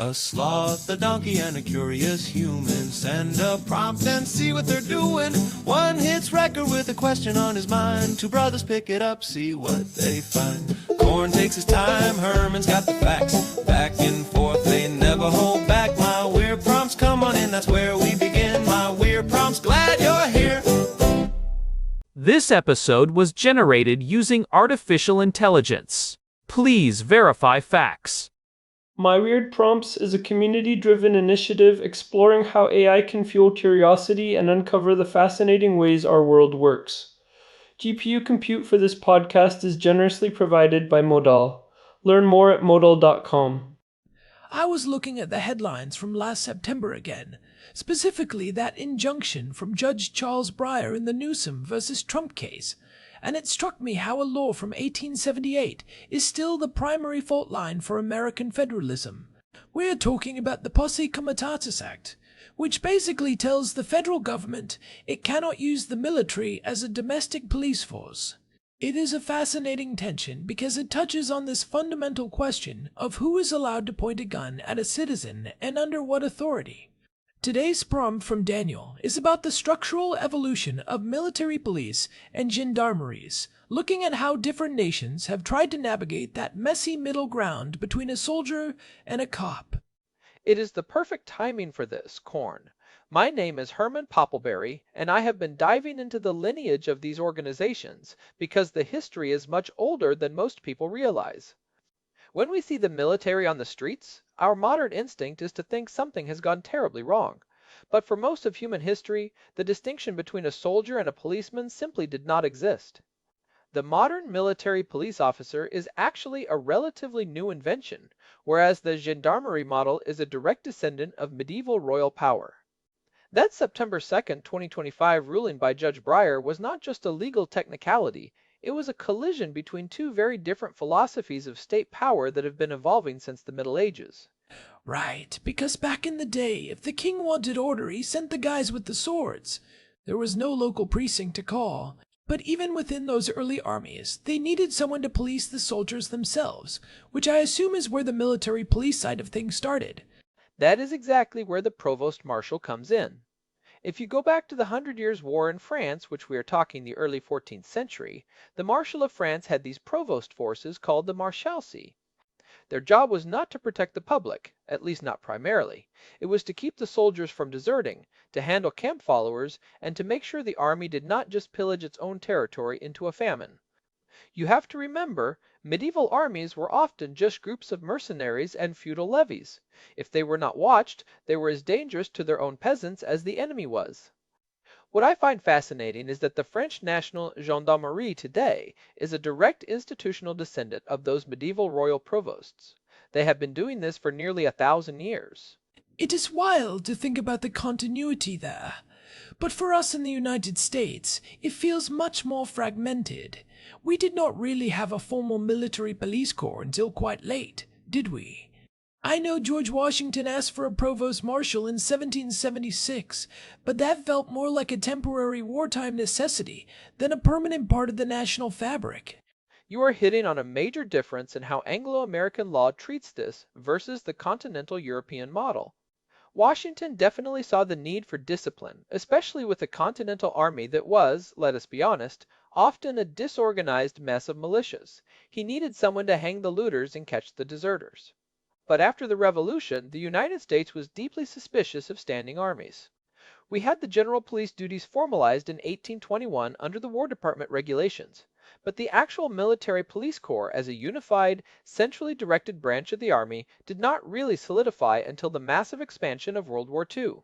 A sloth, a donkey, and a curious human. Send a prompt and see what they're doing. One hits record with a question on his mind. Two brothers pick it up, see what they find. Corn takes his time, Herman's got the facts. Back and forth, they never hold back. My weird prompts, come on in, that's where we begin. My weird prompts, glad you're here. This episode was generated using artificial intelligence. Please verify facts. My Weird Prompts is a community-driven initiative exploring how AI can fuel curiosity and uncover the fascinating ways our world works. GPU compute for this podcast is generously provided by Modal. Learn more at modal.com. I was looking at the headlines from last September again, specifically that injunction from Judge Charles Breyer in the Newsom versus Trump case, and it struck me how a law from 1878 is still the primary fault line for American federalism. We're talking about the Posse Comitatus Act, which basically tells the federal government it cannot use the military as a domestic police force. It is a fascinating tension because it touches on this fundamental question of who is allowed to point a gun at a citizen and under what authority. Today's prompt from Daniel is about the structural evolution of military police and gendarmeries, looking at how different nations have tried to navigate that messy middle ground between a soldier and a cop. It is the perfect timing for this, Corn. My name is Herman Poppleberry, and I have been diving into the lineage of these organizations because the history is much older than most people realize. When we see the military on the streets, our modern instinct is to think something has gone terribly wrong. But for most of human history, the distinction between a soldier and a policeman simply did not exist. The modern military police officer is actually a relatively new invention, whereas the gendarmerie model is a direct descendant of medieval royal power. That September 2nd, 2025 ruling by Judge Breyer was not just a legal technicality, it was a collision between two very different philosophies of state power that have been evolving since the Middle Ages. Right, because back in the day, if the king wanted order, he sent the guys with the swords. There was no local precinct to call. But even within those early armies, they needed someone to police the soldiers themselves, which I assume is where the military police side of things started. That is exactly where the provost marshal comes in. If you go back to the 100 Years' War in France, which we are talking the early 14th century, the Marshal of France had these provost forces called the Marshalcy. Their job was not to protect the public, at least not primarily. It was to keep the soldiers from deserting, to handle camp followers, and to make sure the army did not just pillage its own territory into a famine. You have to remember, medieval armies were often just groups of mercenaries and feudal levies. If they were not watched, they were as dangerous to their own peasants as the enemy was. What I find fascinating is that the French National Gendarmerie today is a direct institutional descendant of those medieval royal provosts. They have been doing this for nearly 1,000 years. It is wild to think about the continuity there. But for us in the United States, it feels much more fragmented. We did not really have a formal military police corps until quite late, did we? I know George Washington asked for a provost marshal in 1776, but that felt more like a temporary wartime necessity than a permanent part of the national fabric. You are hitting on a major difference in how Anglo-American law treats this versus the continental European model. Washington definitely saw the need for discipline, especially with a continental army that was, let us be honest, often a disorganized mess of militias. He needed someone to hang the looters and catch the deserters. But after the Revolution, the United States was deeply suspicious of standing armies. We had the general police duties formalized in 1821 under the War Department regulations, but the actual military police corps as a unified, centrally directed branch of the Army did not really solidify until the massive expansion of World War II.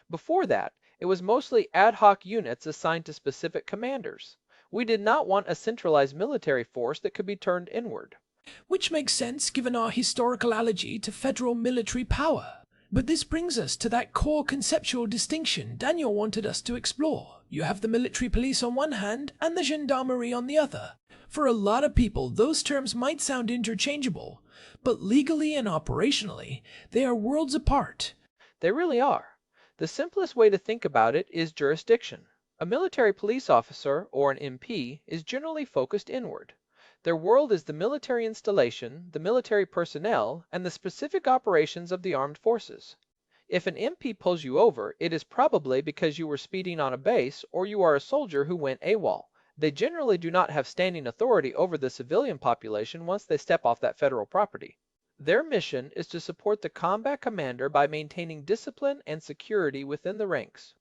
Before that, it was mostly ad hoc units assigned to specific commanders. We did not want a centralized military force that could be turned inward. Which makes sense given our historical allergy to federal military power. But this brings us to that core conceptual distinction Daniel wanted us to explore. You have the military police on one hand and the gendarmerie on the other. For a lot of people, those terms might sound interchangeable, but legally and operationally, they are worlds apart. They really are. The simplest way to think about it is jurisdiction. A military police officer, or an MP, is generally focused inward. Their world is the military installation, the military personnel, and the specific operations of the armed forces. If an MP pulls you over, it is probably because you were speeding on a base or you are a soldier who went AWOL. They generally do not have standing authority over the civilian population once they step off that federal property. Their mission is to support the combat commander by maintaining discipline and security within the ranks.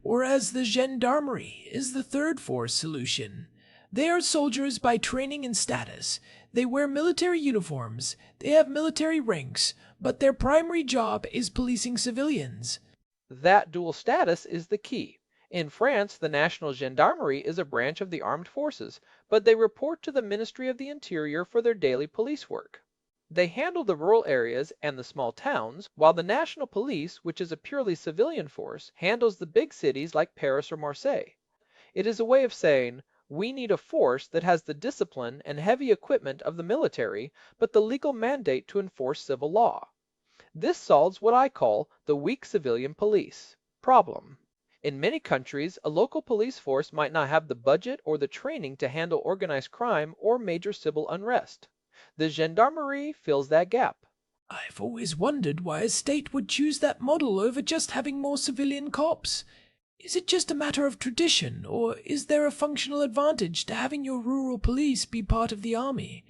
Whereas the gendarmerie is the third force solution. They are soldiers by training and status. They wear military uniforms, they have military ranks, but their primary job is policing civilians. That dual status is the key. In France, the National Gendarmerie is a branch of the armed forces, but they report to the Ministry of the Interior for their daily police work. They handle the rural areas and the small towns, while the National Police, which is a purely civilian force, handles the big cities like Paris or Marseille. It is a way of saying, we need a force that has the discipline and heavy equipment of the military, but the legal mandate to enforce civil law. This solves what I call the weak civilian police problem. In many countries, a local police force might not have the budget or the training to handle organized crime or major civil unrest. The gendarmerie fills that gap. I've always wondered why a state would choose that model over just having more civilian cops. Is it just a matter of tradition, or is there a functional advantage to having your rural police be part of the army?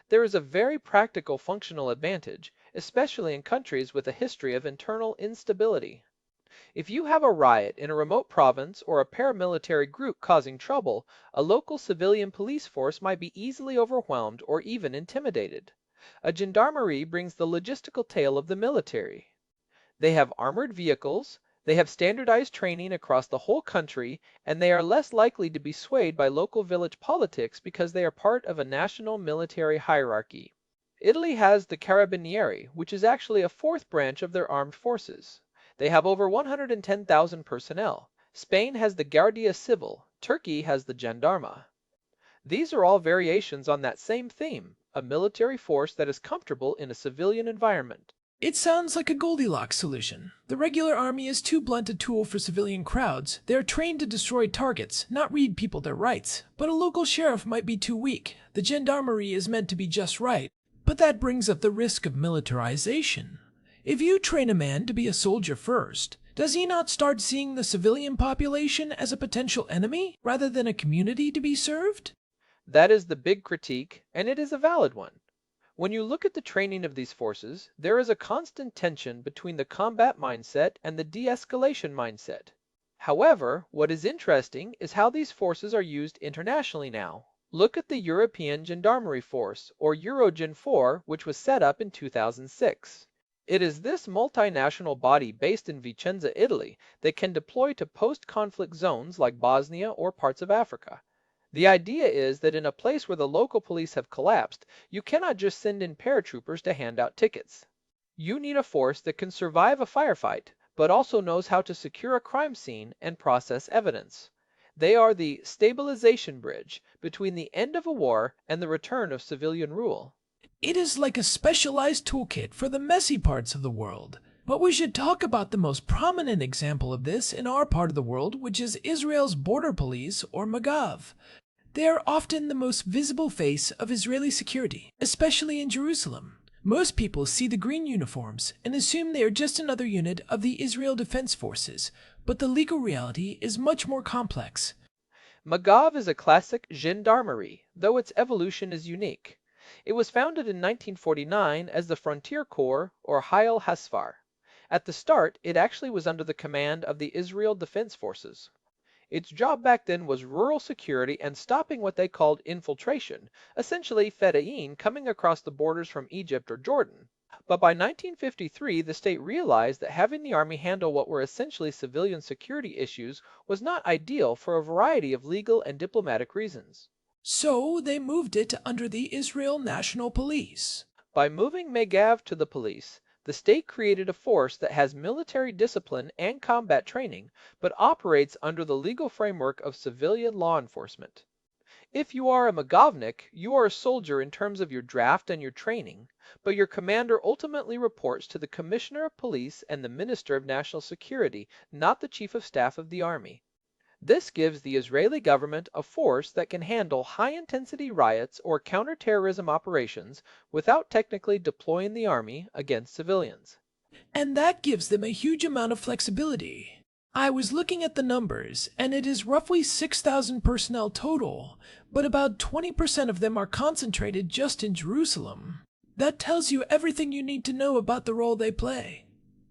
There is a very practical functional advantage, especially in countries with a history of internal instability. If you have a riot in a remote province or a paramilitary group causing trouble, a local civilian police force might be easily overwhelmed or even intimidated. A gendarmerie brings the logistical tail of the military. They have armored vehicles, they have standardized training across the whole country, and they are less likely to be swayed by local village politics because they are part of a national military hierarchy. Italy has the Carabinieri, which is actually a fourth branch of their armed forces. They have over 110,000 personnel. Spain has the Guardia Civil. Turkey has the Gendarma. These are all variations on that same theme, a military force that is comfortable in a civilian environment. It sounds like a Goldilocks solution. The regular army is too blunt a tool for civilian crowds. They are trained to destroy targets, not read people their rights. But a local sheriff might be too weak. The gendarmerie is meant to be just right. But that brings up the risk of militarization. If you train a man to be a soldier first, does he not start seeing the civilian population as a potential enemy rather than a community to be served? That is the big critique, and it is a valid one. When you look at the training of these forces, there is a constant tension between the combat mindset and the de-escalation mindset. However, what is interesting is how these forces are used internationally now. Look at the European Gendarmerie Force, or Eurogen 4, which was set up in 2006. It is this multinational body based in Vicenza, Italy, that can deploy to post-conflict zones like Bosnia or parts of Africa. The idea is that in a place where the local police have collapsed, you cannot just send in paratroopers to hand out tickets. You need a force that can survive a firefight, but also knows how to secure a crime scene and process evidence. They are the stabilization bridge between the end of a war and the return of civilian rule. It is like a specialized toolkit for the messy parts of the world. But we should talk about the most prominent example of this in our part of the world, which is Israel's border police, or Magav. They are often the most visible face of Israeli security, especially in Jerusalem. Most people see the green uniforms and assume they are just another unit of the Israel Defense Forces, but the legal reality is much more complex. Magav is a classic gendarmerie, though its evolution is unique. It was founded in 1949 as the Frontier Corps, or Hayal Hasfar. At the start, it actually was under the command of the Israel Defense Forces. Its job back then was rural security and stopping what they called infiltration, essentially Fedayeen coming across the borders from Egypt or Jordan. But by 1953, the state realized that having the army handle what were essentially civilian security issues was not ideal for a variety of legal and diplomatic reasons. So they moved it under the Israel National Police. By moving Magav to the police, the state created a force that has military discipline and combat training, but operates under the legal framework of civilian law enforcement. If you are a Magavnik, you are a soldier in terms of your draft and your training, but your commander ultimately reports to the Commissioner of Police and the Minister of National Security, not the Chief of Staff of the Army. This gives the Israeli government a force that can handle high-intensity riots or counterterrorism operations without technically deploying the army against civilians. And that gives them a huge amount of flexibility. I was looking at the numbers, and it is roughly 6,000 personnel total, but about 20% of them are concentrated just in Jerusalem. That tells you everything you need to know about the role they play.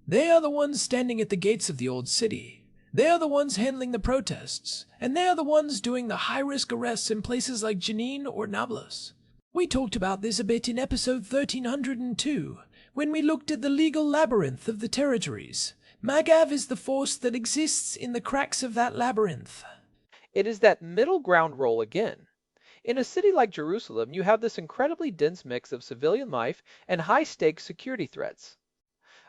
They are the ones standing at the gates of the old city. They are the ones handling the protests, and they are the ones doing the high-risk arrests in places like Jenin or Nablus. We talked about this a bit in episode 1302, when we looked at the legal labyrinth of the territories. Magav is the force that exists in the cracks of that labyrinth. It is that middle ground role again. In a city like Jerusalem, you have this incredibly dense mix of civilian life and high-stakes security threats.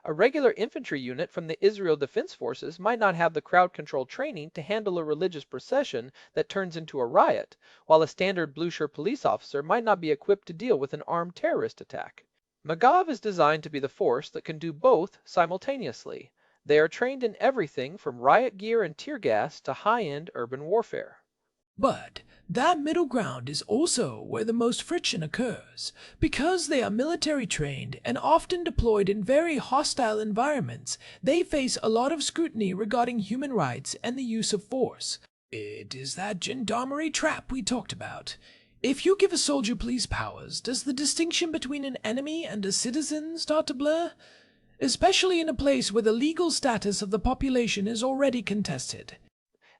A regular infantry unit from the Israel Defense Forces might not have the crowd control training to handle a religious procession that turns into a riot, while a standard blue-shirt police officer might not be equipped to deal with an armed terrorist attack. Magav is designed to be the force that can do both simultaneously. They are trained in everything from riot gear and tear gas to high-end urban warfare. But that middle ground is also where the most friction occurs, because they are military trained and often deployed in very hostile environments. They face a lot of scrutiny regarding human rights and the use of force. It is that gendarmerie trap we talked about. If you give a soldier police powers, does the distinction between an enemy and a citizen start to blur? Especially in a place where the legal status of the population is already contested.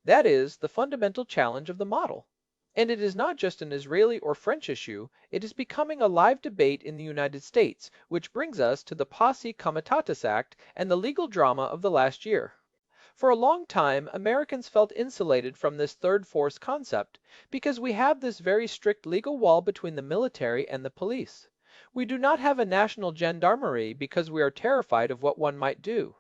That is the fundamental challenge of the model. And it is not just an Israeli or French issue, it is becoming a live debate in the United States, which brings us to the Posse Comitatus Act and the legal drama of the last year. For a long time, Americans felt insulated from this third force concept because we have this very strict legal wall between the military and the police. We do not have a national gendarmerie because we are terrified of what one might do.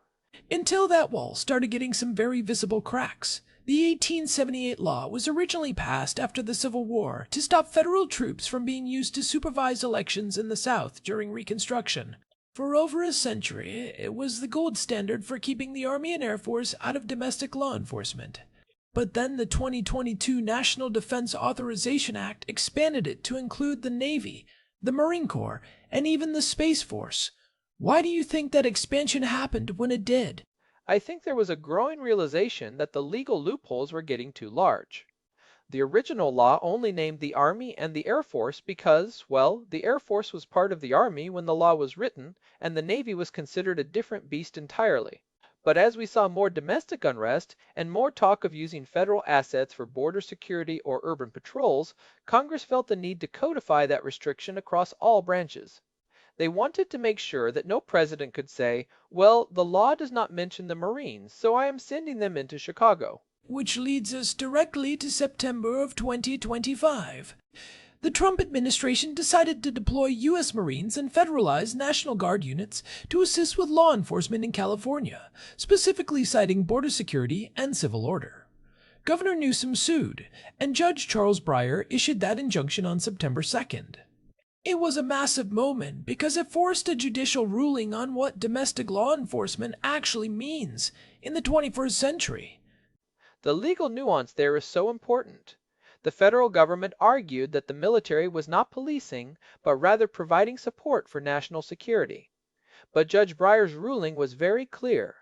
Until that wall started getting some very visible cracks. The 1878 law was originally passed after the Civil War to stop federal troops from being used to supervise elections in the South during Reconstruction. For over a century, it was the gold standard for keeping the Army and Air Force out of domestic law enforcement. But then the 2022 National Defense Authorization Act expanded it to include the Navy, the Marine Corps, and even the Space Force. Why do you think that expansion happened when it did? I think there was a growing realization that the legal loopholes were getting too large. The original law only named the Army and the Air Force because, well, the Air Force was part of the Army when the law was written, and the Navy was considered a different beast entirely. But as we saw more domestic unrest and more talk of using federal assets for border security or urban patrols, Congress felt the need to codify that restriction across all branches. They wanted to make sure that no president could say, well, the law does not mention the Marines, so I am sending them into Chicago. Which leads us directly to September of 2025. The Trump administration decided to deploy U.S. Marines and federalized National Guard units to assist with law enforcement in California, specifically citing border security and civil order. Governor Newsom sued, and Judge Charles Breyer issued that injunction on September 2nd. It was a massive moment because it forced a judicial ruling on what domestic law enforcement actually means in the 21st century. The legal nuance there is so important. The federal government argued that the military was not policing, but rather providing support for national security. But Judge Breyer's ruling was very clear.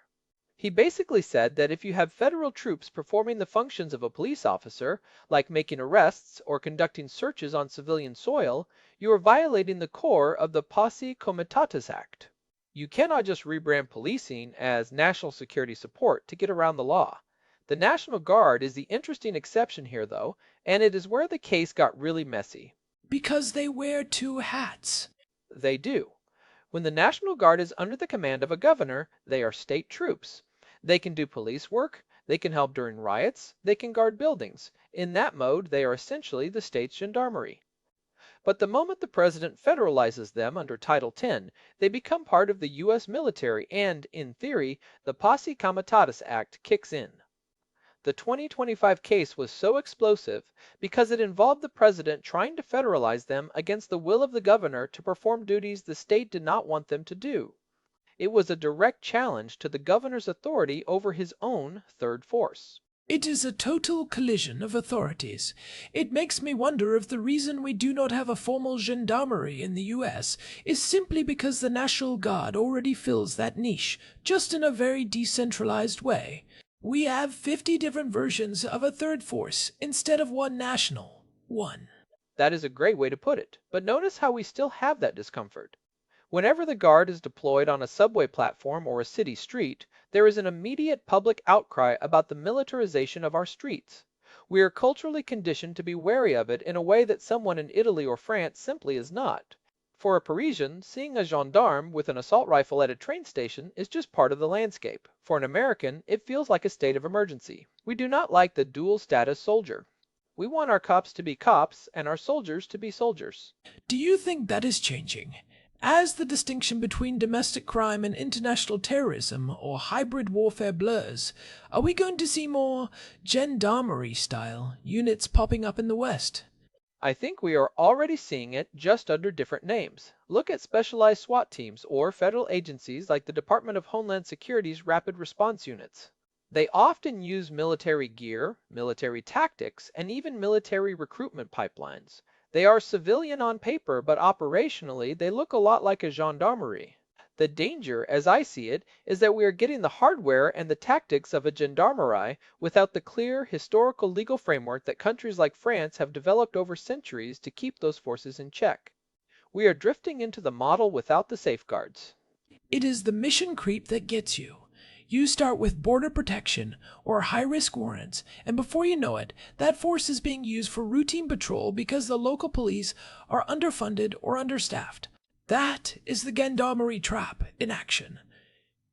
He basically said that if you have federal troops performing the functions of a police officer, like making arrests or conducting searches on civilian soil, you are violating the core of the Posse Comitatus Act. You cannot just rebrand policing as national security support to get around the law. The National Guard is the interesting exception here, though, and it is where the case got really messy. Because they wear two hats. They do. When the National Guard is under the command of a governor, they are state troops. They can do police work, they can help during riots, they can guard buildings. In that mode, they are essentially the state's gendarmerie. But the moment the president federalizes them under Title X, they become part of the U.S. military and, in theory, the Posse Comitatus Act kicks in. The 2025 case was so explosive because it involved the president trying to federalize them against the will of the governor to perform duties the state did not want them to do. It was a direct challenge to the governor's authority over his own third force. It is a total collision of authorities. It makes me wonder if the reason we do not have a formal gendarmerie in the US is simply because the National Guard already fills that niche, just in a very decentralized way. We have 50 different versions of a third force instead of one national one. That is a great way to put it, but notice how we still have that discomfort. Whenever the Guard is deployed on a subway platform or a city street, there is an immediate public outcry about the militarization of our streets. We are culturally conditioned to be wary of it in a way that someone in Italy or France simply is not. For a Parisian, seeing a gendarme with an assault rifle at a train station is just part of the landscape. For an American, it feels like a state of emergency. We do not like the dual status soldier. We want our cops to be cops and our soldiers to be soldiers. Do you think that is changing? As the distinction between domestic crime and international terrorism or hybrid warfare blurs, are we going to see more gendarmerie-style units popping up in the West? I think we are already seeing it just under different names. Look at specialized SWAT teams or federal agencies like the Department of Homeland Security's Rapid Response Units. They often use military gear, military tactics, and even military recruitment pipelines. They are civilian on paper, but operationally they look a lot like a gendarmerie. The danger, as I see it, is that we are getting the hardware and the tactics of a gendarmerie without the clear historical legal framework that countries like France have developed over centuries to keep those forces in check. We are drifting into the model without the safeguards. It is the mission creep that gets you. You start with border protection or high-risk warrants, and before you know it, that force is being used for routine patrol because the local police are underfunded or understaffed. That is the gendarmerie trap in action.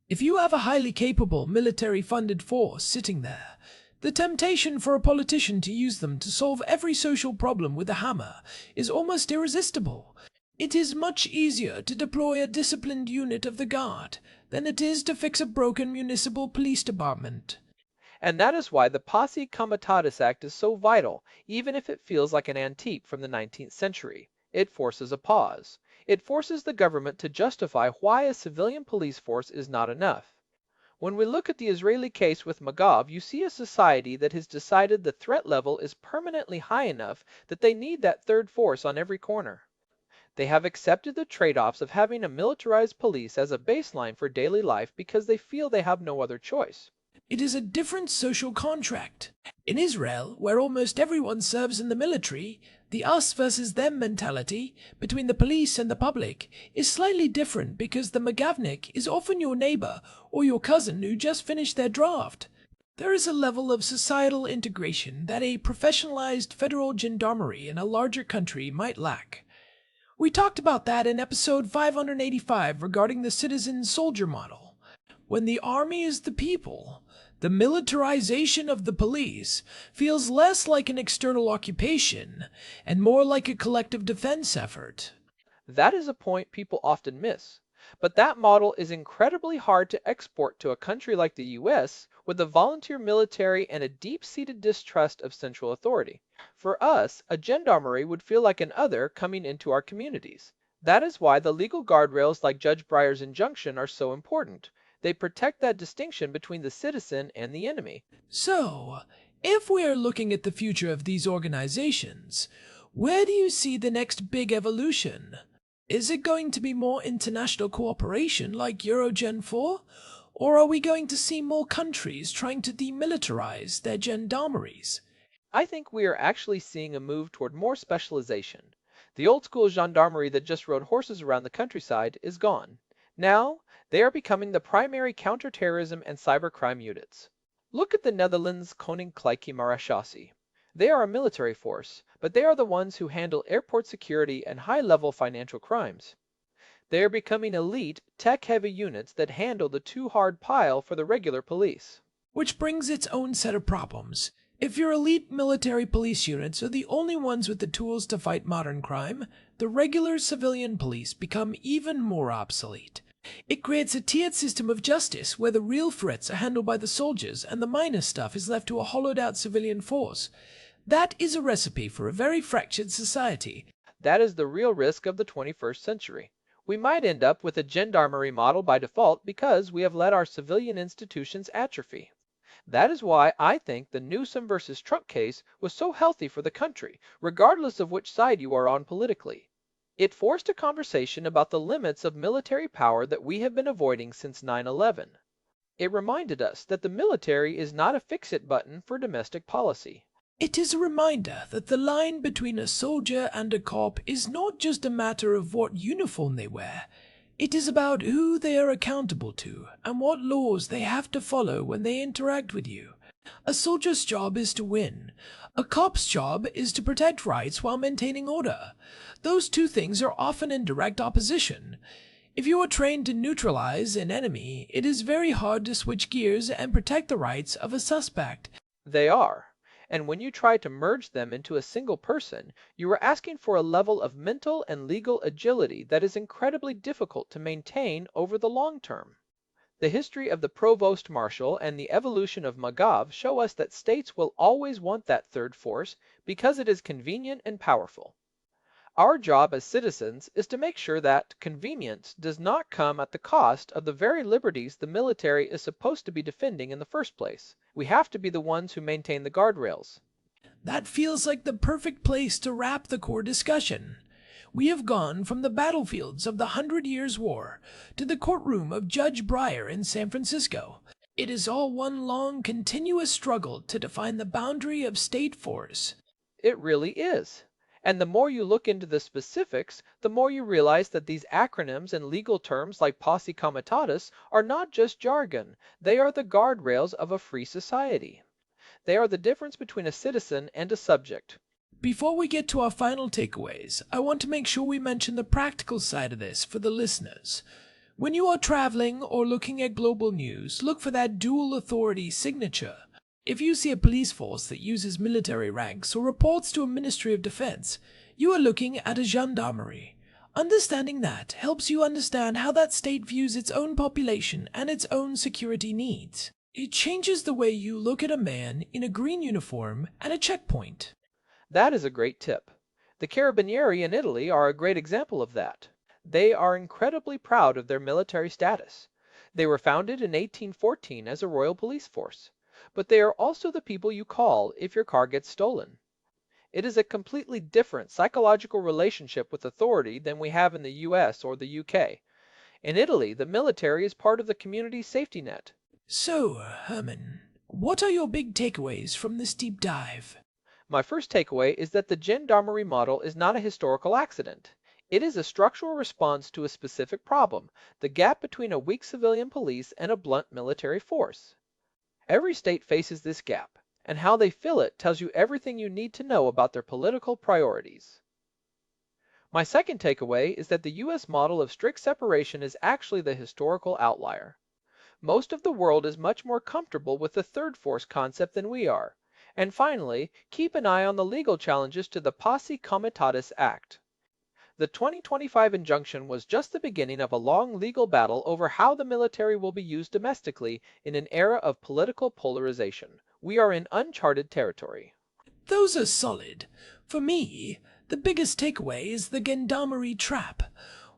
If you have a highly capable military-funded force sitting there, the temptation for a politician to use them to solve every social problem with a hammer is almost irresistible. It is much easier to deploy a disciplined unit of the Guard than it is to fix a broken municipal police department. And that is why the Posse Comitatus Act is so vital, even if it feels like an antique from the 19th century. It forces a pause. It forces the government to justify why a civilian police force is not enough. When we look at the Israeli case with Magav, you see a society that has decided the threat level is permanently high enough that they need that third force on every corner. They have accepted the trade-offs of having a militarized police as a baseline for daily life because they feel they have no other choice. It is a different social contract. In Israel, where almost everyone serves in the military, the us versus them mentality between the police and the public is slightly different because the Magavnik is often your neighbor or your cousin who just finished their draft. There is a level of societal integration that a professionalized federal gendarmerie in a larger country might lack. We talked about that in episode 585 regarding the citizen-soldier model. When the army is the people, the militarization of the police feels less like an external occupation and more like a collective defense effort. That is a point people often miss. But that model is incredibly hard to export to a country like the US with a volunteer military and a deep-seated distrust of central authority. For us, a gendarmerie would feel like an other coming into our communities. That is why the legal guardrails like Judge Breyer's injunction are so important. They protect that distinction between the citizen and the enemy. So, if we are looking at the future of these organizations, where do you see the next big evolution? Is it going to be more international cooperation like Eurogen 4? Or are we going to see more countries trying to demilitarize their gendarmeries? I think we are actually seeing a move toward more specialization. The old school gendarmerie that just rode horses around the countryside is gone. Now, they are becoming the primary counterterrorism and cybercrime units. Look at the Netherlands' Koninklijke Marshalcy. They are a military force, but they are the ones who handle airport security and high-level financial crimes. They are becoming elite, tech-heavy units that handle the too hard pile for the regular police. Which brings its own set of problems. If your elite military police units are the only ones with the tools to fight modern crime, the regular civilian police become even more obsolete. It creates a tiered system of justice where the real threats are handled by the soldiers and the minor stuff is left to a hollowed-out civilian force. That is a recipe for a very fractured society. That is the real risk of the 21st century. We might end up with a gendarmerie model by default because we have let our civilian institutions atrophy. That is why I think the Newsom versus Trump case was so healthy for the country, regardless of which side you are on politically. It forced a conversation about the limits of military power that we have been avoiding since 9/11. It reminded us that the military is not a fix-it button for domestic policy. It is a reminder that the line between a soldier and a cop is not just a matter of what uniform they wear. It is about who they are accountable to and what laws they have to follow when they interact with you. A soldier's job is to win. A cop's job is to protect rights while maintaining order. Those two things are often in direct opposition. If you are trained to neutralize an enemy, it is very hard to switch gears and protect the rights of a suspect. They are. And when you try to merge them into a single person, you are asking for a level of mental and legal agility that is incredibly difficult to maintain over the long term. The history of the provost marshal and the evolution of Magav show us that states will always want that third force because it is convenient and powerful. Our job as citizens is to make sure that convenience does not come at the cost of the very liberties the military is supposed to be defending in the first place. We have to be the ones who maintain the guardrails. That feels like the perfect place to wrap the core discussion. We have gone from the battlefields of the 100 Years' War to the courtroom of Judge Breyer in San Francisco. It is all one long, continuous struggle to define the boundary of state force. It really is. And the more you look into the specifics, the more you realize that these acronyms and legal terms like Posse Comitatus are not just jargon. They are the guardrails of a free society. They are the difference between a citizen and a subject. Before we get to our final takeaways, I want to make sure we mention the practical side of this for the listeners. When you are traveling or looking at global news, look for that dual authority signature. If you see a police force that uses military ranks or reports to a Ministry of Defense, you are looking at a gendarmerie. Understanding that helps you understand how that state views its own population and its own security needs. It changes the way you look at a man in a green uniform at a checkpoint. That is a great tip. The Carabinieri in Italy are a great example of that. They are incredibly proud of their military status. They were founded in 1814 as a royal police force. But they are also the people you call if your car gets stolen. It is a completely different psychological relationship with authority than we have in the US or the UK. In Italy, the military is part of the community safety net. So, Herman, what are your big takeaways from this deep dive? My first takeaway is that the gendarmerie model is not a historical accident. It is a structural response to a specific problem, the gap between a weak civilian police and a blunt military force. Every state faces this gap, and how they fill it tells you everything you need to know about their political priorities. My second takeaway is that the US model of strict separation is actually the historical outlier. Most of the world is much more comfortable with the third force concept than we are. And finally, keep an eye on the legal challenges to the Posse Comitatus Act. The 2025 injunction was just the beginning of a long legal battle over how the military will be used domestically in an era of political polarization. We are in uncharted territory. Those are solid. For me, the biggest takeaway is the gendarmerie trap.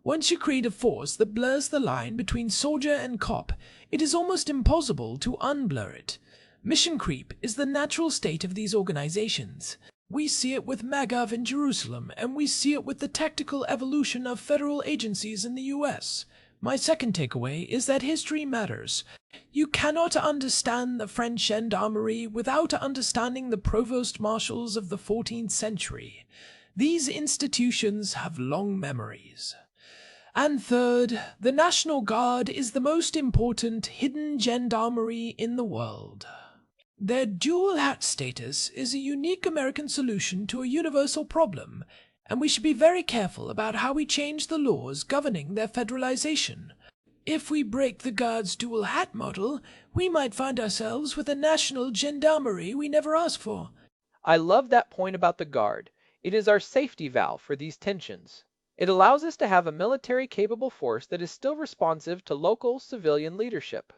Once you create a force that blurs the line between soldier and cop, it is almost impossible to unblur it. Mission creep is the natural state of these organizations. We see it with Magav in Jerusalem, and we see it with the tactical evolution of federal agencies in the US. My second takeaway is that history matters. You cannot understand the French gendarmerie without understanding the provost marshals of the 14th century. These institutions have long memories. And third, the National Guard is the most important hidden gendarmerie in the world. Their dual hat status is a unique American solution to a universal problem, and we should be very careful about how we change the laws governing their federalization. If we break the Guard's dual hat model, we might find ourselves with a national gendarmerie we never asked for. I love that point about the Guard. It is our safety valve for these tensions. It allows us to have a military-capable force that is still responsive to local civilian leadership.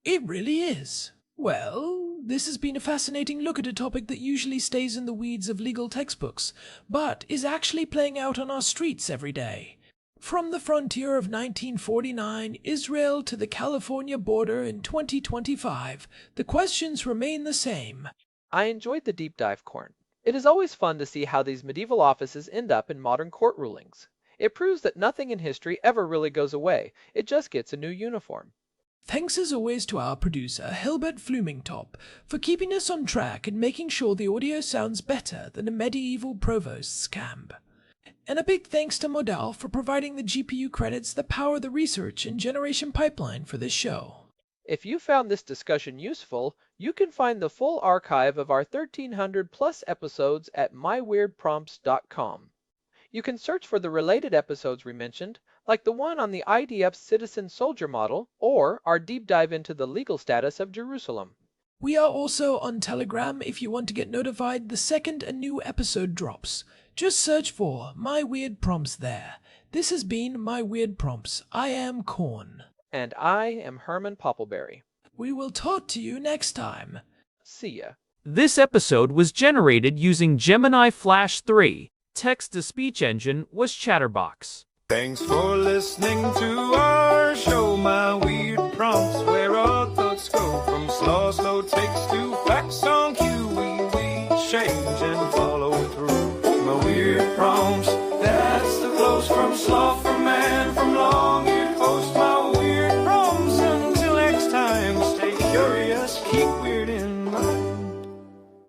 It really is. Well, this has been a fascinating look at a topic that usually stays in the weeds of legal textbooks, but is actually playing out on our streets every day. From the frontier of 1949, Israel to the California border in 2025, the questions remain the same. I enjoyed the deep dive, Corn. It is always fun to see how these medieval offices end up in modern court rulings. It proves that nothing in history ever really goes away, it just gets a new uniform. Thanks as always to our producer, Hilbert Flumingtop, for keeping us on track and making sure the audio sounds better than a medieval provost's camp. And a big thanks to Modal for providing the GPU credits that power the research and generation pipeline for this show. If you found this discussion useful, you can find the full archive of our 1300 plus episodes at myweirdprompts.com. You can search for the related episodes we mentioned, like the one on the IDF's citizen soldier model, or our deep dive into the legal status of Jerusalem. We are also on Telegram if you want to get notified the second a new episode drops. Just search for My Weird Prompts there. This has been My Weird Prompts. I am Corn. And I am Herman Poppleberry. We will talk to you next time. See ya. This episode was generated using Gemini Flash 3. Text-to-speech engine was Chatterbox. Thanks for listening to our show, My Weird Prompts, where our thoughts go from slow takes to facts on cue. We change and follow through. My Weird Prompts.